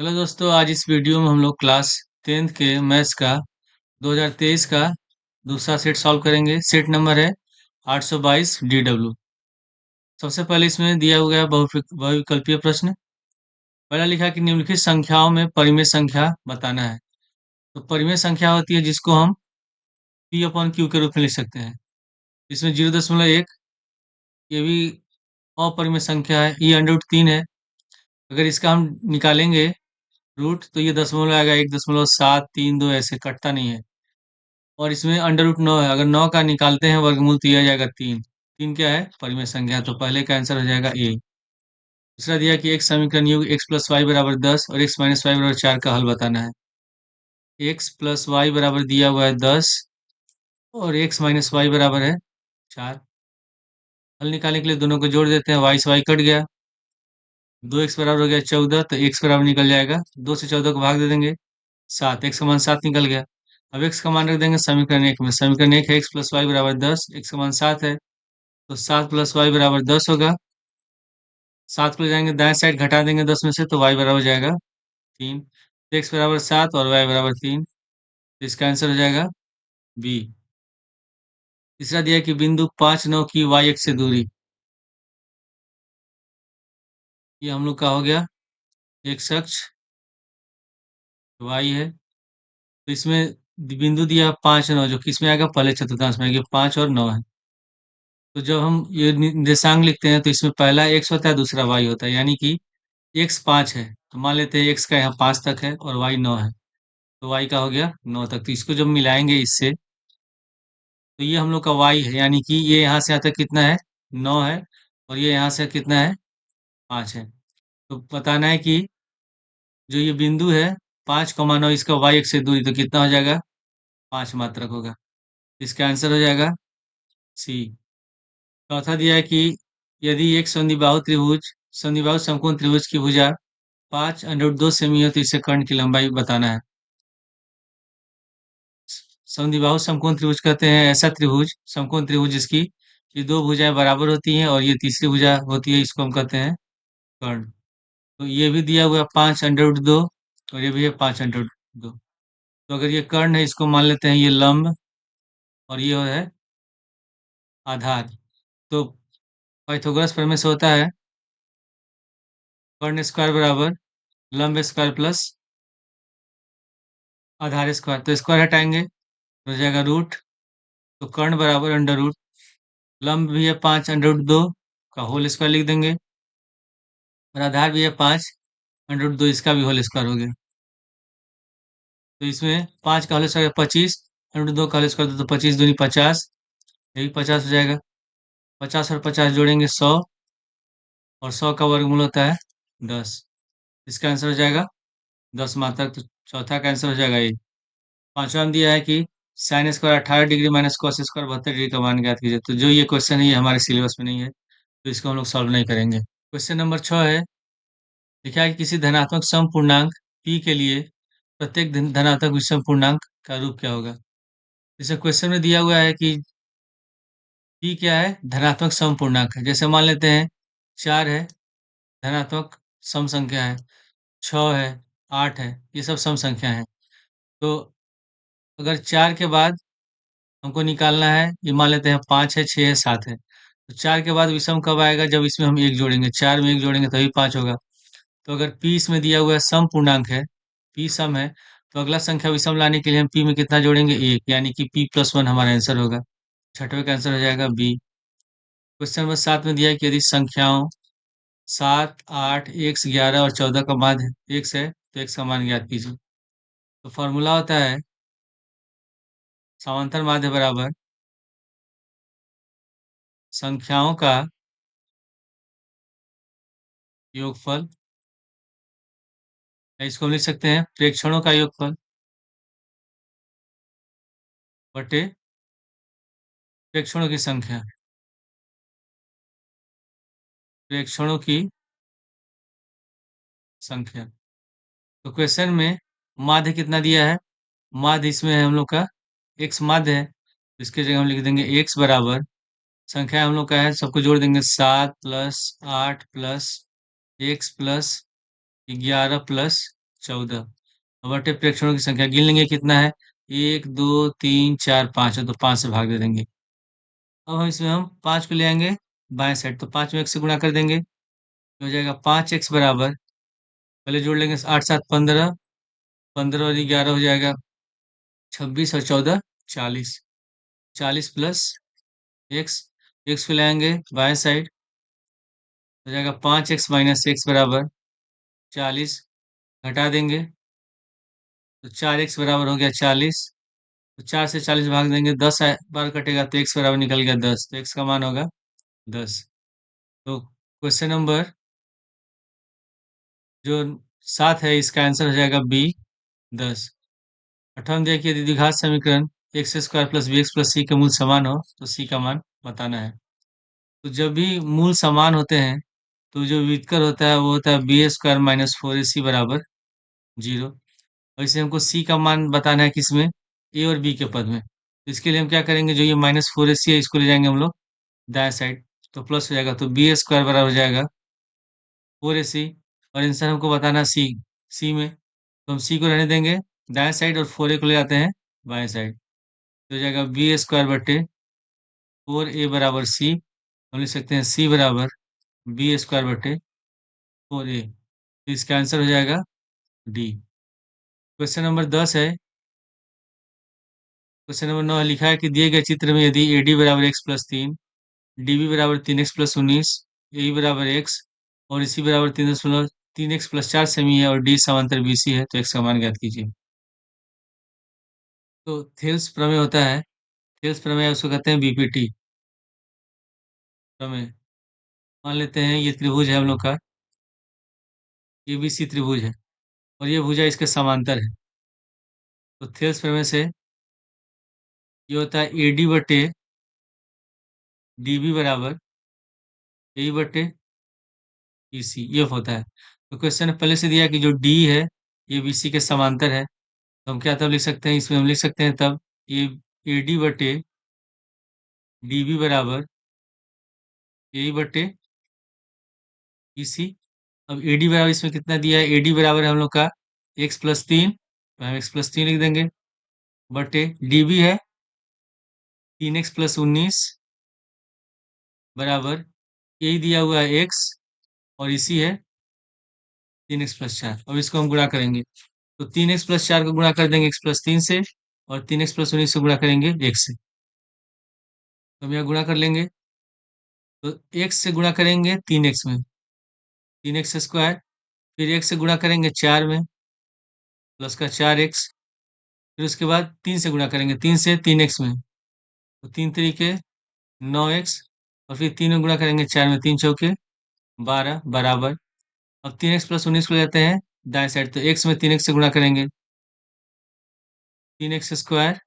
Hello दोस्तों, आज इस वीडियो में हम लोग क्लास 10th के मैथ्स का 2023 का दूसरा सेट सॉल्व करेंगे। सेट नंबर है 822 DW। सबसे पहले इसमें दिया हुआ है बहुविकल्पीय प्रश्न। पहला लिखा है कि निम्नलिखित संख्याओं में परिमेय संख्या बताना है। तो परिमेय संख्या होती है जिसको हम P अपॉन Q के रूप में लिख सकते हैं। इसमें 0.1 ये भी अपरिमेय संख्या है, ये अंडर रूट 3 है। अगर इसका हम निकालेंगे रूट तो ये दशमलव आएगा, 1.732 ऐसे कटता नहीं है। और इसमें अंडर रूट 9 है, अगर 9 का निकालते हैं वर्गमूल तो यह आ जाएगा 3। 3 क्या है? परिमेय संख्या, तो पहले का आंसर हो जाएगा ए। दूसरा दिया कि एक समीकरण युग x प्लस वाई बराबर 10 और x माइनस वाई बराबर 4 का हल बताना है। x प्लस वाई बराबर दिया हुआ है 10 और x माइनस वाई बराबर है 4। हल निकालने के लिए दोनों को जोड़ देते हैं, y से y कट गया, 2x बराबर हो गया 14, तो x बराबर निकल जाएगा, 2 से 14 को भाग दे देंगे 7, x का मान 7 निकल गया। अब x का मान रख देंगे समीकरण 1 में। समीकरण 1 है x प्लस वाई बराबर 10, x का मान 7 है, तो 7 प्लस वाई बराबर 10 होगा। 7 को ले जाएंगे दाएं साइड, घटा देंगे 10 में से, तो वाई बराबर हो जाएगा 3। तो एक्स बराबर 7 और वाई बराबर 3, तो इसका आंसर हो जाएगा बी। तीसरा दिया कि बिंदु 5, 9 की वाई एक्स से दूरी, ये हम लोग का हो गया एक्स अक्ष, वाई है। तो इसमें बिंदु दिया 5, 9 जो किस में आएगा? पहले चतुर्थांश में आएगा, 5 और 9 है। तो जब हम ये निर्देशांक लिखते हैं तो इसमें पहला एक्स होता है, दूसरा वाई होता है, यानी कि एक्स 5 है तो मान लेते हैं एक्स का यहाँ 5 तक है और वाई 9 है, तो वाई का हो गया 9 तक। तो इसको जब मिलाएंगे इससे तो ये हम लोग का वाई है, यानी कि ये यहाँ से यहाँ तक कितना है? 9 है, और ये यहाँ से कितना है? 5 है। तो बताना है कि जो ये बिंदु है 5,9, इसका वाई एक्स से दूरी तो कितना हो जाएगा? 5 मात्रक होगा। इसका आंसर हो जाएगा सी। चौथा दिया है कि यदि एक संदिबाहु समकोण त्रिभुज की भुजा 5√2 सेमी हो तो इसे कर्ण की लंबाई बताना है। समद्विबाहु समकोण त्रिभुज कहते हैं ऐसा त्रिभुज, समकोण त्रिभुज जिसकी ये दो भुजाएं बराबर होती हैं और ये तीसरी भुजा होती है, इसको हम कहते हैं कर्ण। तो ये भी दिया हुआ है 5√2 और ये भी है 5√2। तो अगर ये कर्ण है, इसको मान लेते हैं ये लंब और ये है आधार। तो पाइथागोरस प्रमेय से होता है कर्ण स्क्वायर बराबर लंब स्क्वायर प्लस आधार स्क्वायर। तो स्क्वायर हटाएंगे तो हो जाएगा रूट, तो कर्ण बराबर अंडर रूट, लंब भी है 5√2 का होल स्क्वायर लिख देंगे, और आधार भी है 5√2, इसका भी होल स्क्वायर हो गया। तो इसमें 5 का होल स्क्वायर 25, √2 का होल स्क्वायर तो 25 दूनी 50, ये भी 50 हो जाएगा। 50 और 50 जोड़ेंगे 100, और 100 का वर्गमूल होता है 10। इसका आंसर हो जाएगा 10 मात्रक। तो चौथा का आंसर हो जाएगा ये। पांचवा में दिया है कि sine square 18 degree minus cos square 72 degree का मान ज्ञात कीजिए। तो जो ये क्वेश्चन है ये हमारे सिलेबस में नहीं है, तो इसको हम लोग सॉल्व नहीं करेंगे। क्वेश्चन नंबर 6 है, लिखा है कि किसी धनात्मक सम पूर्णांक p के लिए प्रत्येक धनात्मक विषम पूर्णांक का रूप क्या होगा। जैसे क्वेश्चन में दिया हुआ है कि p क्या है? धनात्मक सम पूर्णांक है। जैसे मान लेते हैं 4 है, धनात्मक सम संख्या है, 6 है, 8 है, ये सब सम संख्या है। तो अगर 4 के बाद हमको निकालना है, ये मान लेते हैं 5 है, 6 है, 7 है, तो 4 के बाद विषम कब आएगा? जब इसमें हम एक जोड़ेंगे, 4 में एक जोड़ेंगे तभी 5 होगा। तो अगर p इसमें दिया हुआ है सम पूर्णांक है, p सम है, तो अगला संख्या विषम लाने के लिए हम p में कितना जोड़ेंगे? 1, यानी कि p+1 हमारा आंसर होगा। छठवें का आंसर हो जाएगा बी। क्वेश्चन नंबर 7 में दिया है कि यदि संख्याओं 7, 8, x, 11 और 14 का माध्य x है तो x का मान ज्ञात कीजिए। तो फॉर्मूला होता है समांतर माध्य बराबर संख्याओं का योगफल, या इसको हम लिख सकते हैं प्रेक्षणों का योगफल बटे प्रेक्षणों की संख्या। प्रेक्षणों की संख्या। तो क्वेश्चन में माध्य कितना दिया है? माध्य इसमें है हम लोग का x माध्य है, तो इसके जगह हम लिख देंगे x बराबर संख्या हम लोग का है, सबको जोड़ देंगे 7 + 8 + x + 11 + 14। अब बटे प्रेक्षणों की संख्या गिन लेंगे कितना है, 1 2 3 4 5 है, तो 5 से भाग दे देंगे। अब हम 5 को ले आएंगे बाएं साइड, तो 5 में 1 से गुणा कर देंगे, तो हो जाएगा 5x बराबर, पहले जोड़ लेंगे 8 7 15, 15 और 11 हो जाएगा 26 और 14 40, 40 प्लस एक्स, एक्स को लाएंगे बाएं साइड, हो जाएगा 5x माइनस एक्स बराबर 40, घटा देंगे तो 4x बराबर हो गया 40, तो 4 से 40 भाग देंगे, 10 बार कटेगा तो x बराबर निकल गया 10, तो x का मान होगा 10। तो क्वेश्चन नंबर जो 7 है इसका आंसर हो जाएगा बी 10। 58 दिया कि यदि द्विघात समीकरण X square plus B X plus C के मूल समान हो तो सी का मान बताना है। तो जब भी मूल समान होते हैं तो जो व्युत्कर होता है वो होता है बी स्क्वायर माइनस 4ac बराबर 0। और इसे हमको सी का मान बताना है किसमें, ए और बी के पद में। तो इसके लिए हम क्या करेंगे, जो ये -4ac है इसको ले जाएंगे हम लोग दाएं साइड, तो प्लस हो जाएगा, तो बी स्क्वायर बराबर हो जाएगा 4ac। और आंसर हमको बताना सी, सी में तो हम सी को रहने देंगे दाएं साइड और 4a को ले जाते हैं बाएं साइड, तो हो जाएगा बी स्क्वायर बटे 4a बराबर सी। हम लिख सकते हैं सी बराबर बी स्क्वायर बटे 4a। तो इसका आंसर हो जाएगा डी। क्वेश्चन नंबर 10 है, क्वेश्चन नंबर 9 लिखा है कि दिए गए चित्र में यदि AD बराबर x प्लस 3, DB बराबर 3x प्लस 19, AE बराबर x और इसी बराबर 3x प्लस 4 सेमी है और D समांतर BC है, तो x का मान ज्ञात कीजिए। तो थेल्स प्रमेय होता है, थेल्स प्रमेय उसको कहते हैं बीपीटी प्रमेय। मान लेते हैं ये त्रिभुज है हम लोग का, ABC त्रिभुज है और ये भुजा इसके समांतर है। तो थेल्स प्रमेय से ये होता है AD बटे DB बराबर AE बटे BC, ये होता है। तो क्वेश्चन पहले से दिया कि जो D है ये BC के समांतर है, तो हम क्या तब लिख सकते हैं, इसमें हम लिख सकते हैं तब ये AD बटे DB बराबर AE बटे BC। अब AD बराबर इसमें कितना दिया है, AD बराबर है हम लोग का x प्लस 3, तो हम x प्लस 3 लिख देंगे, बटे DB है 3x प्लस 19 बराबर यही दिया हुआ है x और इसी है 3x प्लस 4। अब इसको हम गुणा करेंगे, तो 3x प्लस 4 को गुणा कर देंगे x प्लस 3 से और 3x प्लस 19 से गुणा करेंगे x से। तो हम यहाँ गुणा कर लेंगे, तो x से गुणा करेंगे 3x में 3x स्क्वायर, फिर x से गुणा करेंगे 4 में प्लस का 4x, फिर उसके बाद 3 से गुणा करेंगे 3 से 3x में, तो 3 तरीके 9x, और फिर 3 में गुणा करेंगे 4 में 3 चौके 12 बराबर। अब 3x प्लस 19 को ले जाते हैं दाएं साइड, तो x में 3x से गुणा करेंगे 3x स्क्वायर,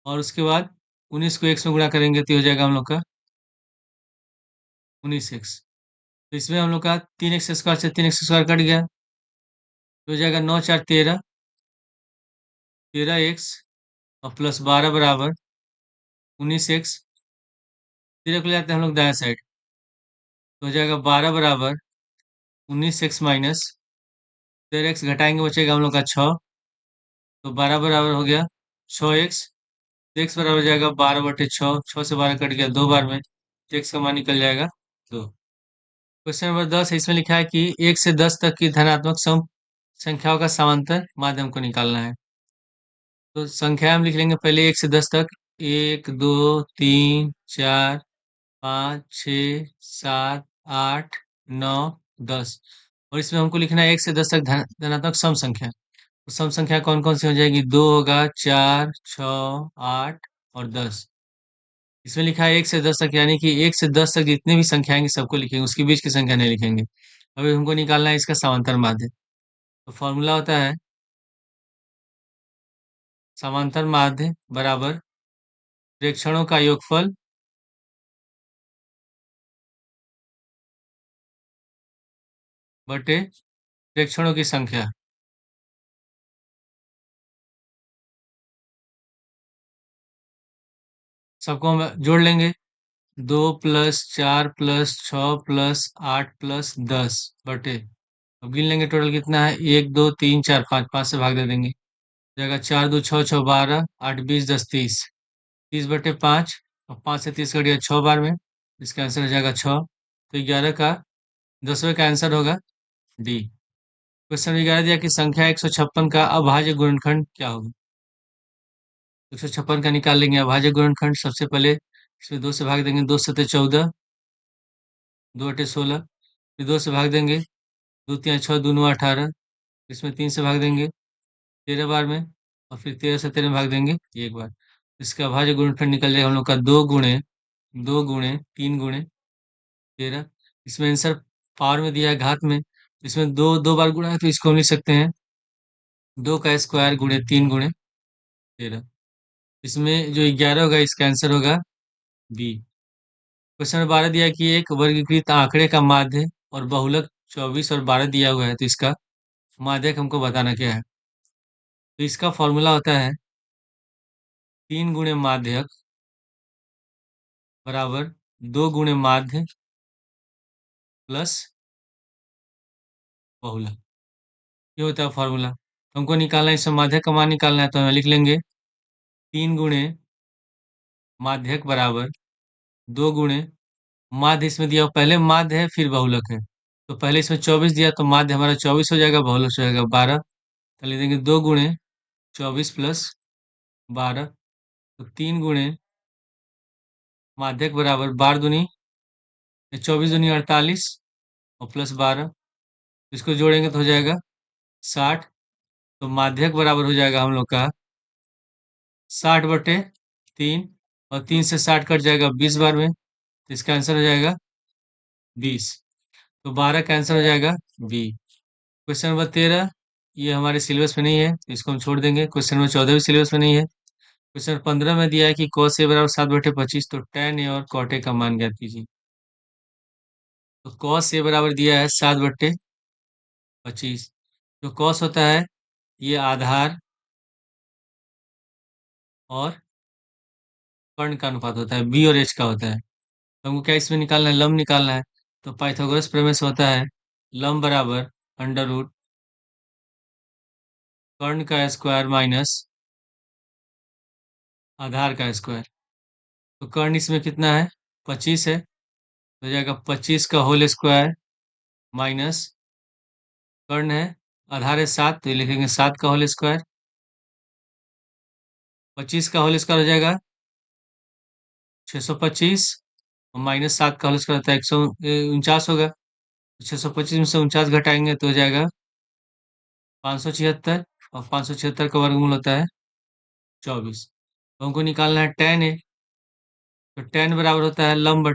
और उसके बाद 19 को x में गुणा करेंगे तो ये हो जाएगा हम लोग का 19x। तो इसमें हम लोग का 3x स्क्वायर से 3x स्क्वायर कट गया, तो हो जाएगा 9 4 13, 13x और प्लस 12 बराबर 19x। 13 को ले जाते हैं हम लोग दाएं साइड, तो हो जाएगा 12 बराबर 19x माइनस 13x, घटाएंगे बचेगा हम लोग का 6, तो 12 बराबर हो गया 6x। तो x बराबर हो जाएगा 12 बटे 6, 6 से 12 कट गया 2 बार में, तो x का मान निकल जाएगा 2। क्वेश्चन नंबर 10 है, इसमें लिखा है कि 1 से 10 तक की धनात्मक सम संख्याओं का समांतर माध्यम को निकालना है। तो संख्या हम लिख लेंगे पहले 1 से 10 तक, 1 2 3 4 5 6 7 8 9 10। और इसमें हमको लिखना है 1 से 10 तक धनात्मक सम संख्या। तो सम संख्या कौन कौन सी हो जाएगी, 2 होगा, 4 6 8 और 10। इसमें लिखा है 1 से 10 तक, यानी कि 1 से 10 तक जितने भी संख्या आएंगी सबको लिखेंगे, उसके बीच की संख्या नहीं लिखेंगे। अभी हमको निकालना है इसका समांतर माध्य। तो फॉर्मूला होता है समांतर माध्य बराबर प्रेक्षणों का योगफल बटे प्रेक्षणों की संख्या। सबको हम जोड़ लेंगे, 2 प्लस 4 प्लस 6 प्लस 8 प्लस 10 बटे अब गिन लेंगे टोटल कितना है, 1 2 3 4 5, 5 से भाग दे देंगे, जाएगा 4 2 6 6 12, 8 20 10 30, 30/5, और 5 से 30 कट गया 6 बार में, इसका आंसर हो जाएगा 6। तो 11 का 10वें का आंसर होगा डी। क्वेश्चन 11 दिया कि संख्या 156 का अभाज्य गुणनखंड क्या होगा। 156 का निकाल लेंगे अभाज्य गुणनखंड। सबसे पहले इसमें 2 से भाग देंगे, 2 7 14, 2/16, फिर 2 से भाग देंगे, 2 3 6, 2 9 18, इसमें 3 से भाग देंगे 13 बार में, और फिर 13 से 13 में भाग देंगे एक बार। इसका अभाज्य गुणनखंड निकल जाएगा हम लोग का 2 गुणे 3 गुणे 13। इसमें आंसर पावर में दिया है घात में, इसमें 2 2 बार गुणा है तो इसको हम लिख सकते हैं 2 का स्क्वायर गुणे 3 गुणे 13। इसमें जो 11 होगा इसका आंसर होगा बी। क्वेश्चन नंबर 12 दिया है कि एक वर्गीकृत आंकड़े का माध्य और बहुलक 24 और 12 दिया हुआ है, तो इसका माध्यक हमको बताना क्या है। तो इसका फॉर्मूला होता है 3 गुणे माध्यक बराबर 2 गुणे माध्य प्लस बहुलक, ये होता है फॉर्मूला। तो हमको निकालना है, इसमें माध्यक का मान निकालना है, तो हम लिख लेंगे 3 गुणे माध्यक बराबर 2 गुणे माध्य, इसमें दिया पहले माध्य है फिर बहुलक है, तो पहले इसमें 24 दिया तो माध्य हमारा 24 हो जाएगा, बहुलक हो जाएगा 12। तो लिख देंगे 2 गुणे 24 प्लस 12, तो 3 गुणे माध्यक बराबर 24 दूनी 48 और प्लस 12, इसको जोड़ेंगे तो हो जाएगा 60। तो माध्यक बराबर हो जाएगा हम लोग का 60/3, और 3 से 60 कट जाएगा 20 बार में, तो इसका आंसर हो जाएगा 20। तो 12 का आंसर हो जाएगा बी। क्वेश्चन नंबर 13 ये हमारे सिलेबस में नहीं है, तो इसको हम छोड़ देंगे। क्वेश्चन नंबर 14 भी सिलेबस में नहीं है। क्वेश्चन नंबर 15 में दिया है कि cos a बराबर 7/25, तो tan a और cot a का मान ज्ञात कीजिए। तो cos a बराबर दिया है 7/25, जो cos होता है ये आधार और कर्ण का अनुपात होता है, b और h का होता है। तो हमको क्या इसमें निकालना है, लंब निकालना है। तो पाइथागोरस प्रमेय से होता है लंब बराबर अंडर रूट कर्ण का स्क्वायर माइनस आधार का स्क्वायर। तो कर्ण इसमें कितना है, 25 है, तो हो जाएगा 25 का होल स्क्वायर माइनस कर्ण है आधार है 7, तो ये लिखेंगे 7 का होल स्क्वायर। 25 का होल स्क्वायर हो जाएगा 625, और माइनस 7 का होल स्क्वायर होता है 149 होगा। 625 में से 49 घटाएंगे तो हो जाएगा 576, और 576 का वर्गमूल होता है 24। तो हमको निकालना है tan a, तो tan बराबर होता है लंब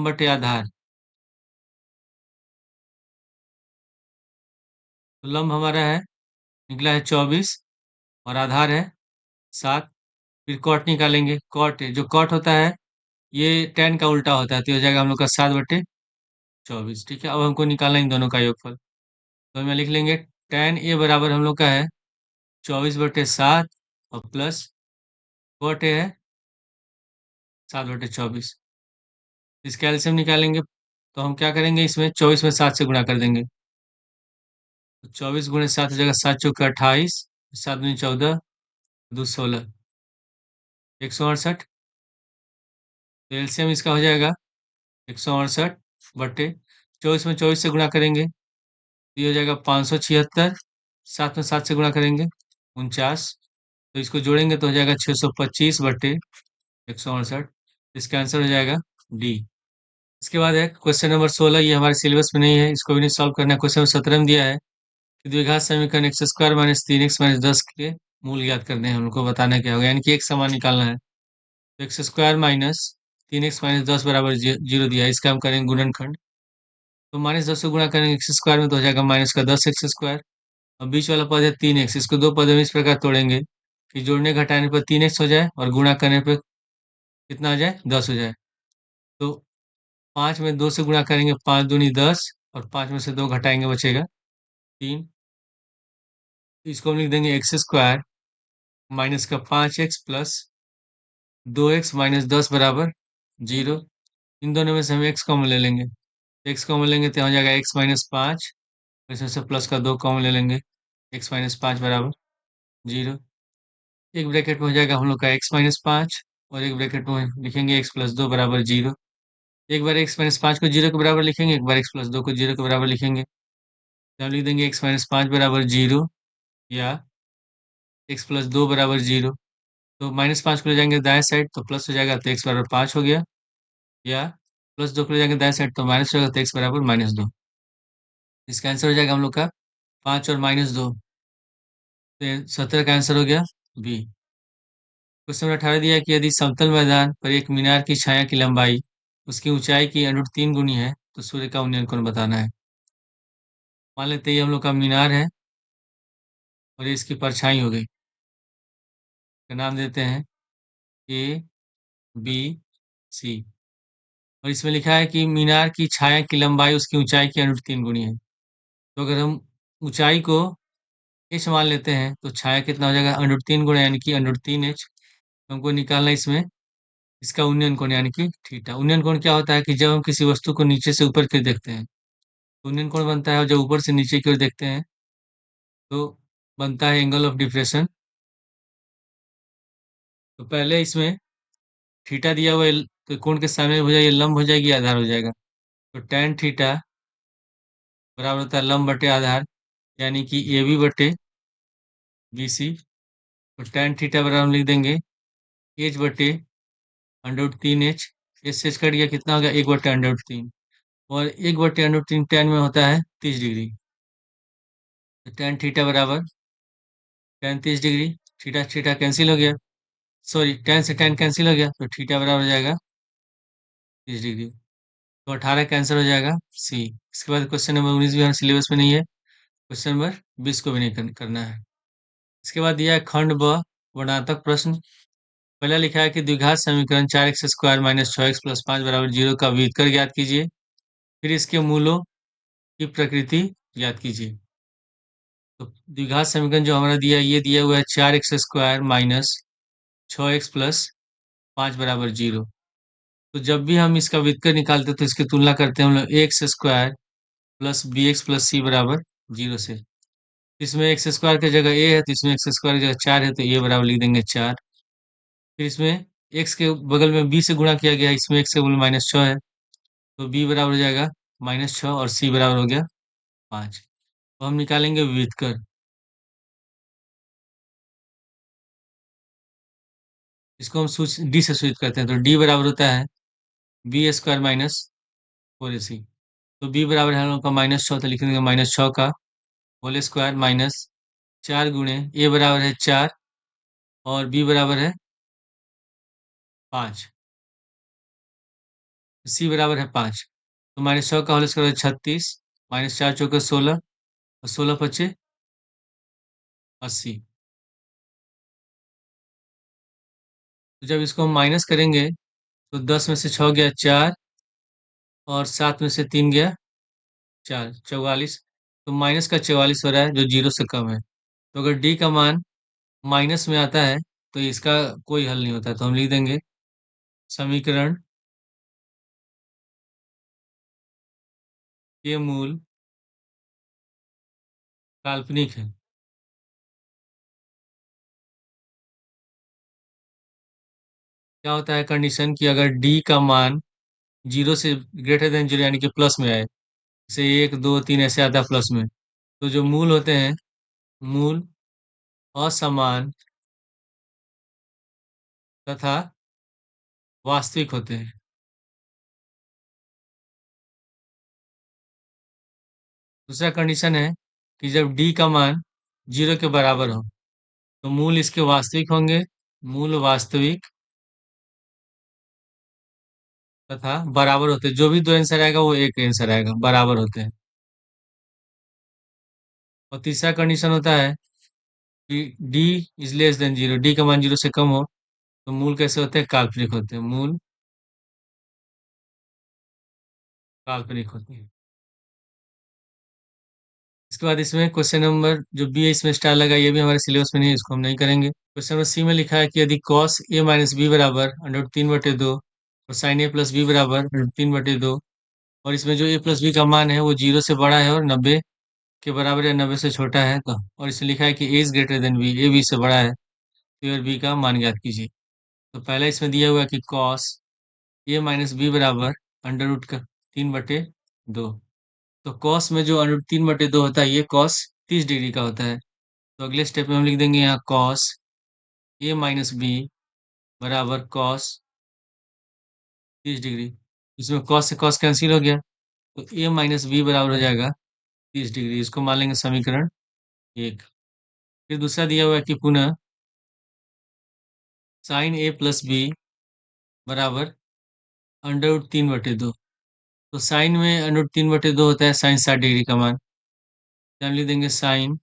बटे आधार। तो लंब हमारा है निकला है 24 और आधार है 7। फिर कॉट निकालेंगे, कॉट जो कॉट होता है ये tan का उल्टा होता है, तो हो जाएगा हम लोग का 7/24। ठीक है, अब हमको निकालना है इन दोनों का योगफल। तो हमें लिख लेंगे tan a बराबर हम लोग का है 24/7 और प्लस कॉट a है 7/24। इसका एलसीएम निकालेंगे, तो हम क्या करेंगे, इसमें 24 में 7 से गुणा कर देंगे। तो 24 × 7 हो जाएगा 7 × 4 = 28, 7 × 14 2 16, 168। तो एलसीएम इसका हो जाएगा 168/24 में 24 से गुणा करेंगे, तो ये हो जाएगा 576। 7 में 7 से गुणा करेंगे 49, तो इसको जोड़ेंगे तो हो जाएगा 625/168। इसका आंसर हो जाएगा डी। इसके बाद है क्वेश्चन नंबर 16, ये हमारे सिलेबस में नहीं है, इसको भी नहीं सॉल्व करना है। क्वेश्चन नंबर 17 में दिया है कि द्विघात समीकरण x² - 3x - 10 के मूल ज्ञात करने हैं, उनको बताना क्या होगा, यानी कि एक समान निकालना है। तो x² - 3x - 10 बराबर 0 दिया है, इसका हम करेंगे गुणनखंड। तो -10 से गुणा करेंगे x² में, तो हो जाएगा -10x²। अब बीच वाला पद है 3x, इसको दो पदों में इस प्रकार तोड़ेंगे कि जोड़ने घटाने पर 3x हो जाए और गुणा करने पर कितना आ जाए, 10 हो जाए। तो 5 में 2 से गुणा करेंगे, 5 दूनी 10, और 5 में से 2 घटाएंगे बचेगा 3। इसको हम लिख देंगे x² माइनस का 5x प्लस 2x माइनस 10 बराबर 0। इन दोनों में से हम x कॉमन ले लेंगे, x कॉमन लेंगे तो हो जाएगा x - 5 इसमें से प्लस का 2 कॉमन ले लेंगे, x माइनस 5 बराबर 0। एक ब्रैकेट में हो जाएगा हम लोग का x माइनस 5 और एक ब्रैकेट में लिखेंगे x प्लस 2 बराबर 0। एक बार x माइनस 5 को 0 के बराबर लिखेंगे, एक बार x प्लस 2 को 0 के बराबर लिखेंगे। तो हम लिख देंगे x माइनस 5 बराबर 0 या x प्लस 2 बराबर 0। तो माइनस 5 को ले जाएंगे दाएं साइड तो प्लस हो जाएगा, तो x बराबर 5 हो गया। या प्लस 2 को ले जाएंगे दाएं साइड तो माइनस हो जाएगा, तो x बराबर -2। इसका आंसर हो जाएगा हम लोग का 5 और -2, तो 17 का आंसर हो गया बी। क्वेश्चन नंबर 18 दिया है कि यदि समतल मैदान पर एक मीनार की छाया की लंबाई उसकी ऊंचाई की √3 गुनी है तो सूर्य का उन्नयन कोण बताना है। मान लेते हैं ये हम लोग का मीनार है और ये इसकी परछाई हो गई। का नाम देते हैं ए बी सी। और इसमें लिखा है कि मीनार की छाया की लंबाई उसकी ऊंचाई की √3 गुनी है। तो अगर हम ऊंचाई को एच मान लेते हैं तो छाया कितना हो जाएगा, √3 गुणा यानी कि √3h। हमको निकालना है इसमें इसका उन्नयन कोण यानी कि थीटा। उन्नयन कोण क्या होता है कि जब हम किसी वस्तु को नीचे से ऊपर की ओर देखते हैं तो उन्नयन कोण बनता है, और जब ऊपर से नीचे की ओर देखते हैं तो बनता है एंगल ऑफ डिप्रेशन। तो पहले इसमें थीटा दिया हुआ है, तो कोण के सामने हो जाएगी लंब हो जाएगी, आधार हो जाएगा। तो tan थीटा बराबर होता है लंब बटे आधार यानी कि ए बी बटे बी सी। तो tan थीटा बराबर हम लिख देंगे एच बटे √3h। एच कट गया, कितना हो गया 1 बटे √3, और 1 बटे √3 tan में होता है 30 डिग्री। तो tan थीटा बराबर tan 30 degree, theta theta cancel हो गया, सॉरी tan से tan कैंसिल हो गया, तो थीटा बराबर हो जाएगा 30 डिग्री। तो 18 का आंसर हो जाएगा सी। इसके बाद क्वेश्चन नंबर 19 भी हमारे सिलेबस में नहीं है, क्वेश्चन नंबर 20 को भी नहीं करना है। इसके बाद दिया है खंड ब वर्णात्मक प्रश्न। पहला लिखा है कि द्विघात समीकरण 4x² माइनस 6x प्लस 5 बराबर 0 का व्युत्कर ज्ञात कीजिए, फिर इसके मूलों की प्रकृति ज्ञात कीजिए। तो द्विघात समीकरण जो हमारा दिया है ये दिया हुआ है 4x² माइनस 6x प्लस 5 बराबर 0। तो जब भी हम इसका व्युत्कर निकालते हैं तो इसकी तुलना करते हैं हम लोग x² plus bx plus c बराबर 0 से। इसमें x² की जगह a है तो इसमें x² की जगह 4 है तो a बराबर लिख देंगे 4। फिर इसमें x के बगल में b से गुणा किया गया, इसमें x के बगल में -6 है तो b बराबर हो जाएगा -6 और c बराबर हो गया 5। तो हम निकालेंगे व्युत्कर। इसको हम सूत्र d से सूचित करते हैं, तो d बराबर होता है b² माइनस 4ac। तो b बराबर है हम लोग का -6, तो लिख देंगे -6 का होल स्क्वायर माइनस 4 गुणे a बराबर है 4 और b बराबर है 5, c बराबर है 5। तो -6 का होल स्क्वायर 36, -4 चौके 16 और 16 पचे 80। तो जब इसको हम माइनस करेंगे तो 10 में से 6 गया 4 और 7 में से 3 गया 4, 44। तो माइनस का 44 हो रहा है जो 0 से कम है। तो अगर d का मान माइनस में आता है तो इसका कोई हल नहीं होता, तो हम लिख देंगे समीकरण के मूल काल्पनिक है। क्या होता है कंडीशन कि अगर d का मान 0 से ग्रेटर देन 0 यानी कि प्लस में आए, जैसे 1 2 3 ऐसे आता है प्लस में, तो जो मूल होते हैं मूल असमान तथा वास्तविक होते हैं। दूसरा कंडीशन है कि जब d का मान 0 के बराबर हो तो मूल इसके वास्तविक होंगे, मूल वास्तविक तथा बराबर होते हैं। जो भी दो आंसर आएगा वो एक आंसर आएगा, बराबर होते हैं। और तीसरा कंडीशन होता है कि d is less than 0, d का मान 0 से कम हो तो मूल कैसे होते हैं, काल्पनिक होते हैं, मूल काल्पनिक होते हैं। इसके बाद इसमें क्वेश्चन नंबर जो बी है इसमें स्टार लगा, ये भी हमारे सिलेबस में नहीं है, इसको हम नहीं करेंगे। क्वेश्चन नंबर सी में लिखा है कि यदि cos a माइनस बी बराबर √3/2 और sin a प्लस बी बराबर √3/2 और इसमें जो a प्लस बी का मान है वो 0 से बड़ा है और 90 के बराबर या 90 से छोटा है तो, और इसमें लिखा है कि A is greater than B, A B से बड़ा है, तो और बी का मान ज्ञात कीजिए। तो पहला इसमें दिया हुआ है कि कॉस ए माइनस बी बराबर अंडर रूट का 3/2। तो कॉस में जो अंडर रूट 3/2 होता है, ये कॉस 30 डिग्री का होता है। तो अगले स्टेप में हम लिख देंगे यहाँ कॉस ए माइनस बी बराबर कॉस 30 डिग्री। इसमें कॉस से कॉस कैंसिल हो गया, तो ए माइनस बी बराबर हो जाएगा 30 डिग्री। इसको मान लेंगे समीकरण 1। फिर दूसरा दिया हुआ है कि पुनः साइन ए प्लस बी बराबर अंडर रूट 3/2। तो साइन में अंडर रूट 3/2 होता है साइन 60 डिग्री का मान। तो हम लिख देंगे साइन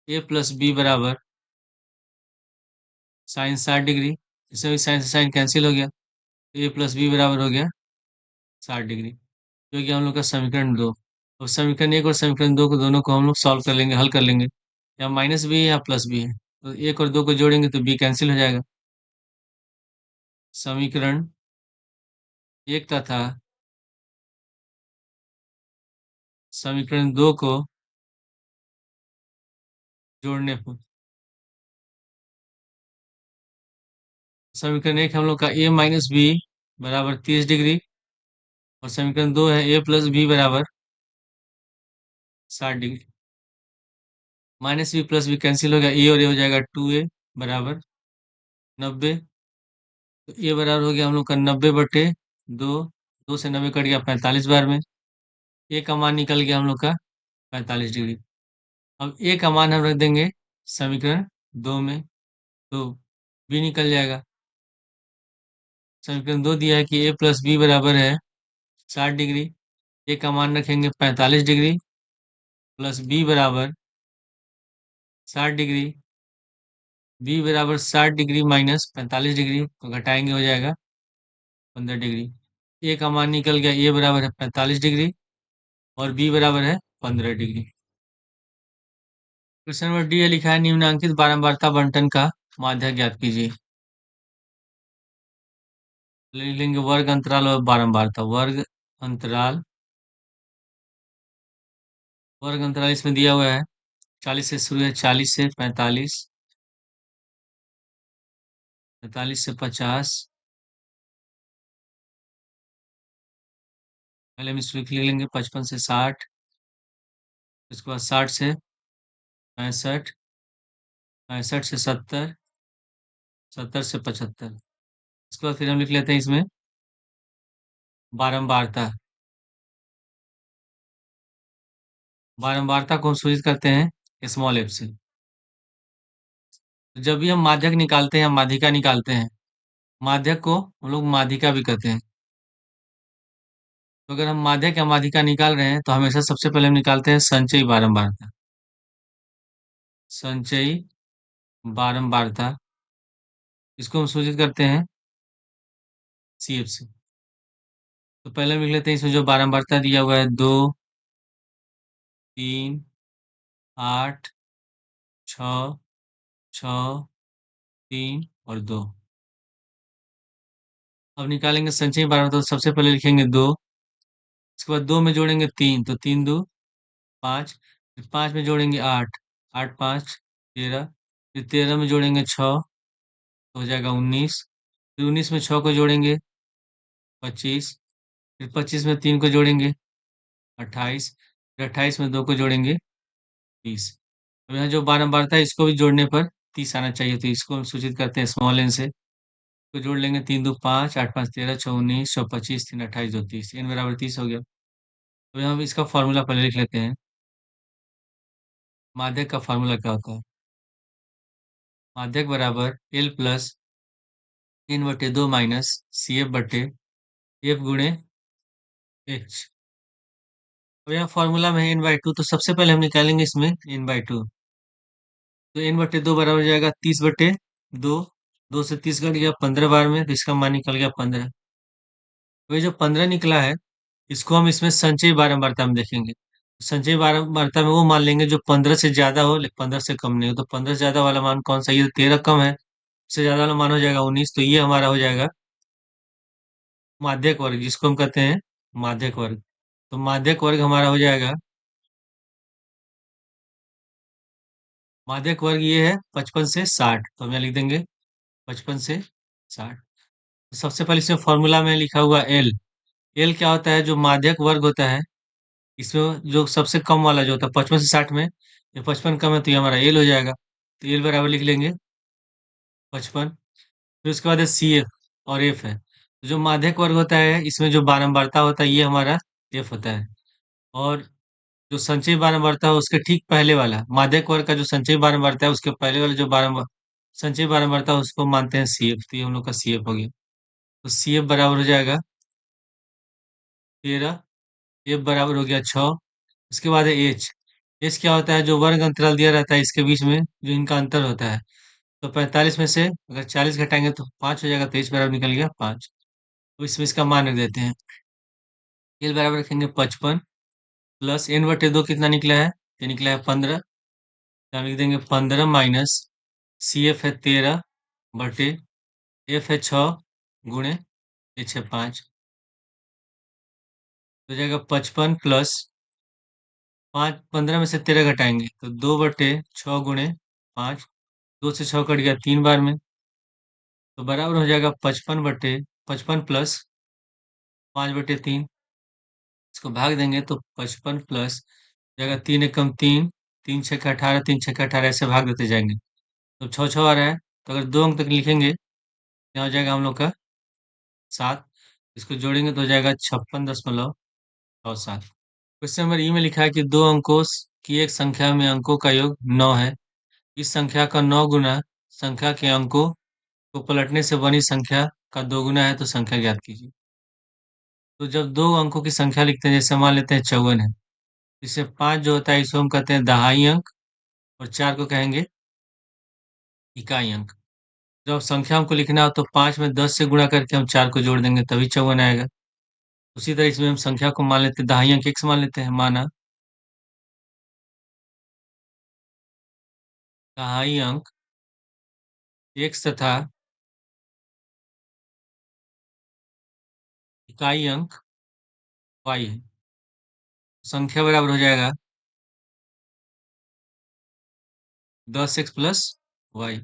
ए प्लस बी बराबर साइन 60 डिग्री। इसमें भी साइन से साइन कैंसिल हो गया, तो ए प्लस बी बराबर हो गया 60 डिग्री, जो कि हम लोग का समीकरण 2। और समीकरण 1 और समीकरण 2 को दोनों को हम लोग सॉल्व कर लेंगे, हल कर लेंगे। या माइनस बी है या प्लस बी है, तो 1 और 2 को जोड़ेंगे तो बी कैंसिल हो जाएगा। समीकरण 1 तथा समीकरण 2 को जोड़ने पर समीकरण 1 हम लोग का ए माइनस बी बराबर 30 डिग्री, और समीकरण 2 है ए प्लस बी बराबर 60 degree. Minus B plus B cancel हो गया, ए और ए हो जाएगा 2a बराबर 90। तो ए बराबर हो गया हम लोग का 90/2। 2 से 90 कट गया 45 बार में। ए का मान निकल गया हम लोग का 45 डिग्री। अब ए का मान हम रख देंगे समीकरण 2 में, तो बी निकल जाएगा। समीकरण 2 दिया है कि ए प्लस बी बराबर है 60 डिग्री। ए का मान रखेंगे 45 डिग्री प्लस बी बराबर 60 डिग्री। बी बराबर 60 डिग्री माइनस 45 डिग्री तो घटाएंगे, हो जाएगा 15 डिग्री। ए का मान निकल गया, ए बराबर है 45 डिग्री और बी बराबर है 15 डिग्री। क्वेश्चन नंबर डी है, लिखा है निम्नांकित बारंबारता बंटन का माध्य ज्ञात कीजिए। लिख लेंगे वर्ग अंतराल और बारंबारता। वर्ग अंतराल इसमें दिया हुआ है 40 से शुरू है, 40 से 45, 45 से 50। पहले हम इसमें लिख लेंगे 55 से 60, उसके बाद 60 से 65, 65 से 70, 70 से 75। इसके बाद फिर हम लिख लेते हैं इसमें बारंबारता। बारंबारता को हम सूचित करते हैं स्मॉल एफ से। तो जब भी हम माध्यक निकालते हैं, माध्यिका निकालते हैं, माध्यक को हम लोग माध्यिका भी कहते हैं। तो अगर हम माध्यक या माध्यिका निकाल रहे हैं तो हमेशा सबसे पहले हम निकालते हैं संचयी बारंबारता। संचयी बारंबारता, इसको हम सूचित करते हैं सी एफ से। तो पहले हम लिख लेते हैं इसमें जो बारंबारता दिया हुआ है 2, 3, 8, 6, 6, 3 और 2। अब निकालेंगे संचयी बारंबारता, तो सबसे पहले लिखेंगे 2, इसके बाद 2 में जोड़ेंगे 3, तो 3 2 5, फिर 5 में जोड़ेंगे 8, 8 5 13, फिर 13 में जोड़ेंगे 6, तो हो जाएगा 19, फिर 19 में 6 को जोड़ेंगे 25, फिर 25 में 3 को जोड़ेंगे 28, फिर 28 में 2 को जोड़ेंगे 30। अब यहाँ जो बारंबारता है इसको भी जोड़ने पर 30 आना चाहिए, तो इसको हम सूचित करते हैं स्मॉल एन से। तो जोड़ लेंगे 3 2 5, 8 5 13, 6 19, 6 25, 3 28, 2 30, एन बराबर 30 हो गया। तो यहाँ हम इसका फॉर्मूला पहले लिख लेते हैं। माध्यक का फॉर्मूला क्या होता है? माध्यक बराबर L plus n/2 minus C F बटे एफ गुणे एच। अब यहाँ फॉर्मूला में है n/2, तो सबसे पहले हम निकालेंगे इसमें n/2। तो n/2 बराबर हो जाएगा 30/2। 2 से 30 कट गया 15 बार में, तो इसका मान निकल गया 15। तो ये जो 15 निकला है, इसको हम इसमें संचयी बारंबारता में देखेंगे। संचयी बारंबारता में वो मान लेंगे जो 15 से ज्यादा हो लेकिन 15 से कम नहीं हो। तो 15 से ज्यादा वाला मान कौन सा? ये 13 कम है, इससे ज्यादा वाला मान हो जाएगा 19। तो ये हमारा हो जाएगा माध्यक वर्ग, जिसको हम कहते हैं माध्यक वर्ग। तो माध्यक वर्ग हमारा हो जाएगा माध्यक वर्ग ये है 55 से 60, तो हम यहाँ लिख देंगे 55 से 60। तो सबसे पहले इसमें फॉर्मूला में लिखा हुआ एल। एल क्या होता है? जो माध्यक वर्ग होता है, इसमें जो सबसे कम वाला जो होता है 55 से 60 में, ये 55 कम है तो ये हमारा एल हो जाएगा। तो एल बराबर लिख लेंगे 55। फिर उसके बाद सी एफ और एफ है। तो जो माध्यक वर्ग होता है, इसमें जो बारंबारता होता है, ये हमारा एफ होता है। और जो संचयी बारंबारता है, उसके ठीक पहले वाला माध्यक वर्ग का जो संचयी बारंबारता है, उसके पहले वाला जो बारंबार संचयी बारंबारता है, उसको मानते हैं सी एफ। तो ये हम लोग का सी एफ हो गया। तो सी एफ बराबर हो जाएगा 13। एफ बराबर हो गया 6। उसके बाद है एच। एच क्या होता है? जो वर्ग अंतराल दिया रहता है इसके बीच में, जो इनका अंतर होता है। तो 45 में से अगर 40 घटाएंगे तो 5 हो जाएगा, तो एच बराबर निकल गया 5। तो इसमें इसका मान रख देते हैं। एल बराबर रखेंगे 55 प्लस एन बटे 2 कितना निकला है? ये निकला है 15। तो हम लिख देंगे 15 माइनस सी एफ है 13 बटे एफ है 6 गुणे एच है 5। तो जाएगा 55 प्लस 5, 15 में से 13 घटाएंगे तो 2/6 गुणे 5। 2 से 6 कट गया 3 बार में। तो बराबर हो जाएगा 55 प्लस 5/3। इसको भाग देंगे तो 55 प्लस जाएगा 3 एकम 3, 3 6 18, 3 6 18 ऐसे भाग देते जाएंगे। तो 6 6 आ रहा है, तो अगर 2 अंक तक लिखेंगे, यहाँ हो जाएगा हम लोग का 7। इसको जोड़ेंगे तो हो जाएगा 56.67। क्वेश्चन नंबर ई में लिखा है कि दो अंकों की एक संख्या में अंकों का योग 9 है। इस संख्या का 9 गुना संख्या के अंकों को पलटने से बनी संख्या का 2 गुना है, तो संख्या ज्ञात कीजिए। तो जब दो अंकों की संख्या लिखते हैं, जैसे मान लेते हैं 54 है, इससे 5 जो होता है इसको हम कहते हैं दहाई अंक, और 4 को कहेंगे इकाई अंक। जब संख्या हमको लिखना हो तो 5 में 10 से गुणा करके हम 4 को जोड़ देंगे, तभी 54 आएगा। उसी तरह इसमें हम संख्या को मान लेते हैं दहाई अंक x मान लेते हैं, माना दहाई अंक x तथा इकाई अंक y है। संख्या बराबर हो जाएगा 10x प्लस वाई।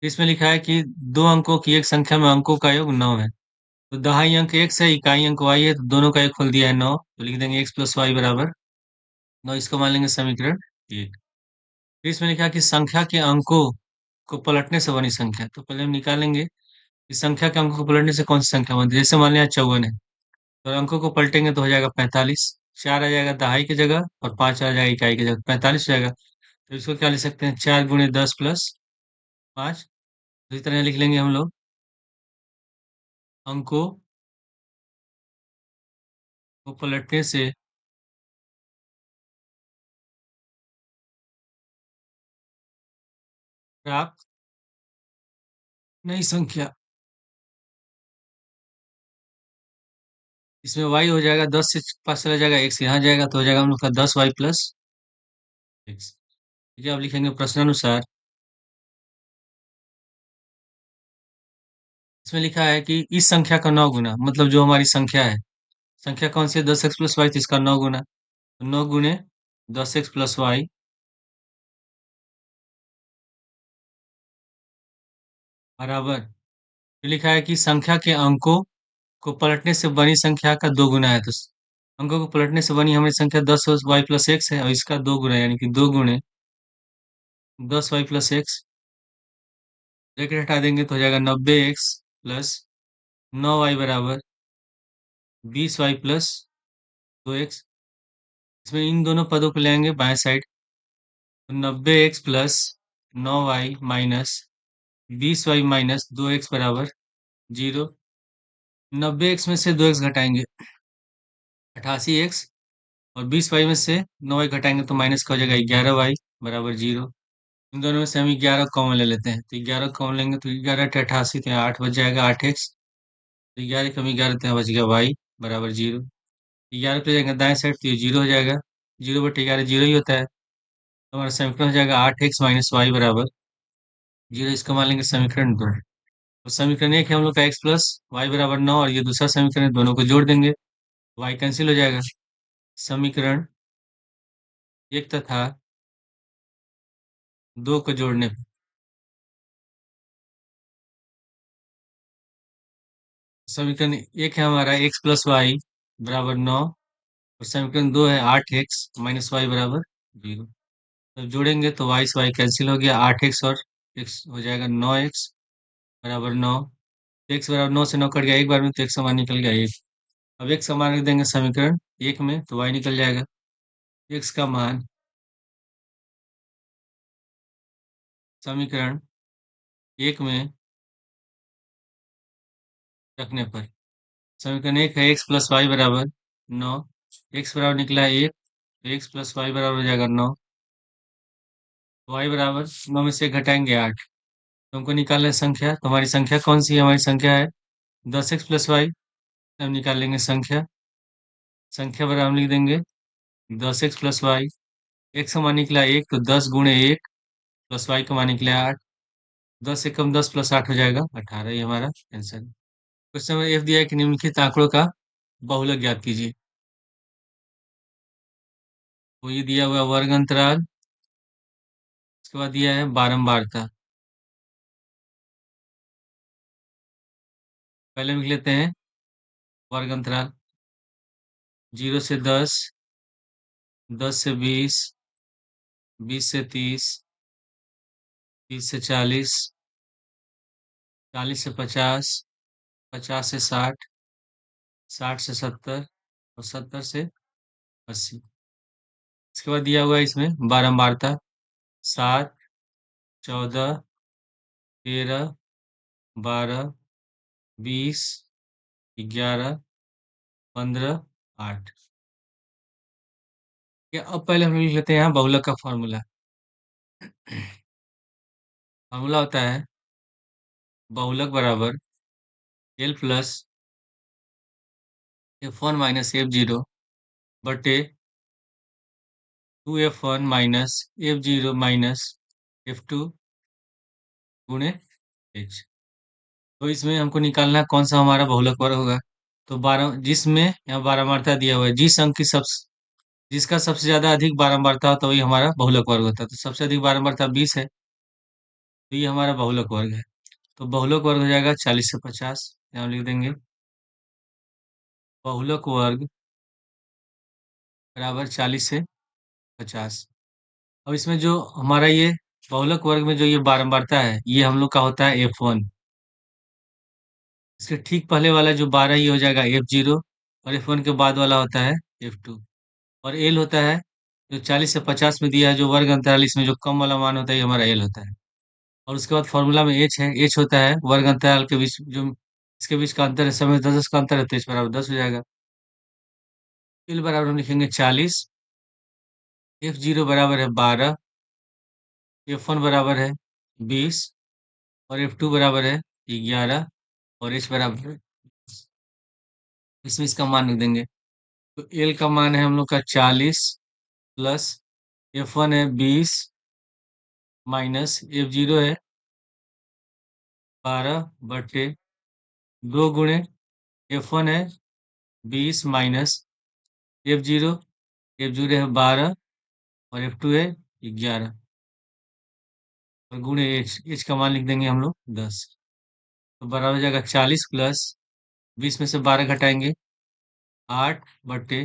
इसमें लिखा है कि दो अंकों की एक संख्या में अंकों का योग 9 है। तो दहाई अंक x है, इकाई अंक y है, तो दोनों का योग खोल दिया है 9, तो लिख देंगे x प्लस वाई बराबर 9। इसको मान लेंगे समीकरण 1। फिर इसमें लिखा है कि संख्या के अंकों को पलटने से बनी संख्या। तो पहले हम निकालेंगे कि संख्या के अंकों को पलटने से कौन सी संख्या बनती है। जैसे मान लिया 54 है, तो अंकों को पलटेंगे तो हो जाएगा 45। 4 आ जाएगा दहाई की जगह और 5 आ जाएगा इकाई की जगह, 45 हो जाएगा। तो इसको क्या लिख सकते हैं? 4 गुणे 10 प्लस 5। इसी तरह लिख लेंगे हम लोग अंकों को पलटने से प्राप्त नई संख्या। इसमें y हो जाएगा 10 से पास चला जाएगा, x यहाँ जाएगा, तो हो जाएगा हम लोग का 10y प्लस x। ठीक है, अब लिखेंगे प्रश्नानुसार। इसमें लिखा है कि इस संख्या का 9 गुना, मतलब जो हमारी संख्या है, संख्या कौन सी है? 10x प्लस वाई, तो इसका 9 गुना, तो 9 गुणे 10x प्लस वाई बराबर। ये लिखा है कि संख्या के अंकों को पलटने से बनी संख्या का 2 गुना है। तो अंकों को पलटने से बनी हमारी संख्या 10y प्लस x है, और इसका 2 गुना, यानी कि 2 गुणे 10y प्लस x। ब्रैकेट हटा देंगे तो हो जाएगा 90x प्लस 9y बराबर 20y प्लस 2x। इसमें इन दोनों पदों को लेंगे बाएं साइड, तो 90x plus 9y minus 20y minus 2x बराबर 0। 90x में से 2x घटाएंगे 88x, और 20y में से 9y घटाएंगे तो माइनस का हो जाएगा 11y बराबर 0। इन दोनों में से हम 11 कॉमन ले लेते हैं, तो 11 कॉमन लेंगे तो 11 × 88, तो यहाँ 8 बच जाएगा 8x। तो 11 कम 11, तो यहाँ बच गया y बराबर 0। 11 पे जाएंगे दाएं साइड, तो ये 0 हो जाएगा। 0/11 0 ही होता है, तो हमारा समीकरण हो जाएगा 8x माइनस y बराबर 0। इसको मान लेंगे समीकरण 2। तो समीकरण 1 है हम लोग का x प्लस वाई बराबर 9, और ये दूसरा समीकरण है, दोनों को जोड़ देंगे, y कैंसिल हो जाएगा। समीकरण 1 तथा 2 को जोड़ने पे। समीकरण 1 है हमारा x प्लस वाई बराबर 9, और समीकरण 2 है 8x माइनस वाई बराबर 0। तो जोड़ेंगे तो y से y कैंसिल हो गया, 8x और x हो जाएगा 9x बराबर 9। x बराबर 9 से 9 कट गया एक बार में, तो x का मान निकल गया 1। अब x का मान रख देंगे समीकरण 1 में, तो y निकल जाएगा। x का मान समीकरण 1 में रखने पर, समीकरण 1 है x प्लस वाई बराबर 9, x बराबर निकला है 1, तो x प्लस वाई बराबर हो जाएगा 9, y बराबर 9 में से घटाएंगे 8। तो हमको निकालना है संख्या, तो हमारी संख्या कौन सी है? हमारी संख्या है 10x प्लस वाई। हम निकाल लेंगे संख्या, संख्या बराबर हम लिख देंगे 10x प्लस वाई। x का मान निकला 1, तो 10 गुणे 1 प्लस वाई का मान निकला 8। 10 एकम 10 प्लस 8 हो जाएगा 18, ये हमारा आंसर है। क्वेश्चन नंबर एफ दिया है कि निम्नलिखित आंकड़ों का बहुलक ज्ञात कीजिए। तो ये दिया हुआ है वर्ग अंतराल, उसके बाद दिया है बारंबारता। पहले लिख लेते हैं वर्ग अंतराल, 0 से 10, 10 से 20, 20 से 30, 30 से 40, 40 से 50, 50 से 60, 60 से 70 और 70 से 80। इसके बाद दिया हुआ है इसमें बारंबारता, 7, 14, 13, 12, 20, 11, 15, 8। अब पहले हम लिख लेते हैं यहाँ बहुलक का फॉर्मूला। फॉर्मूला होता है बहुलक बराबर L plus F1 minus F0 बटे 2F1 minus F0 minus F2 गुणे H। तो इसमें हमको निकालना है कौन सा हमारा बहुलक वर्ग होगा। तो 12, जिसमें यहाँ बारंबारता दिया हुआ है, जिस अंक की जिसका सबसे ज्यादा अधिक बारंबारता हो तो वही हमारा बहुलक वर्ग होता है। तो सबसे अधिक बारंबारता 20 है, तो ये हमारा बहुलक वर्ग है। तो बहुलक वर्ग हो जाएगा 40 से 50, यहाँ लिख देंगे बहुलक वर्ग बराबर 40 से 50। अब इसमें जो हमारा ये बहुलक वर्ग में जो ये बारंबारता है, ये हम लोग का होता है F1। इसके ठीक पहले वाला जो 12 ये हो जाएगा F0, और F1 के बाद वाला होता है F2। और L होता है जो 40 से 50 में दिया है जो वर्ग अंतराल, इसमें जो कम वाला मान होता है ये हमारा L होता है। और उसके बाद फॉर्मूला में H है, H होता है वर्ग अंतराल के बीच जो इसके बीच का अंतर है, समय 10 का अंतर है, तो H बराबर 10 हो जाएगा। L बराबर हम लिखेंगे 40, F0 बराबर है 12, F1 बराबर है 20, और F2 बराबर है 11, और H बराबर है, इसमें इसका मान रख देंगे। तो एल का मान है हम लोग का 40 प्लस F1 है 20 माइनस F0 है 12 बटे 2 गुणे F1 है 20 माइनस F0, F0 है 12 और F2 है 11, और गुणे H का मान लिख देंगे हम लोग 10। तो बराबर हो जाएगा 40 प्लस 20 में से 12 घटाएंगे 8 बटे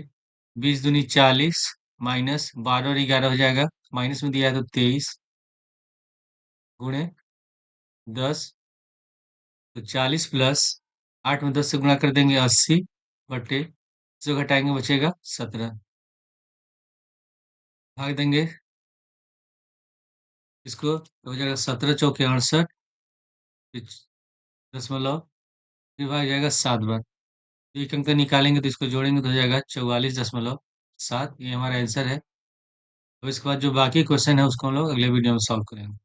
20 दूनी 40 माइनस 12 और 11 हो जाएगा, माइनस में दिया है तो 23 गुणे 10। तो 40 प्लस 8 में 10 से गुणा कर देंगे 80 बटे जो घटाएंगे बचेगा 17। भाग देंगे इसको तो हो जाएगा 17 चौके 68, 0.5 फिर भाग जाएगा 7 बार। तो एक अंक निकालेंगे तो इसको जोड़ेंगे तो हो जाएगा 44.7। ये हमारा आंसर है। तो इसके बाद जो बाकी क्वेश्चन है उसको हम लोग अगले वीडियो में सॉल्व करेंगे।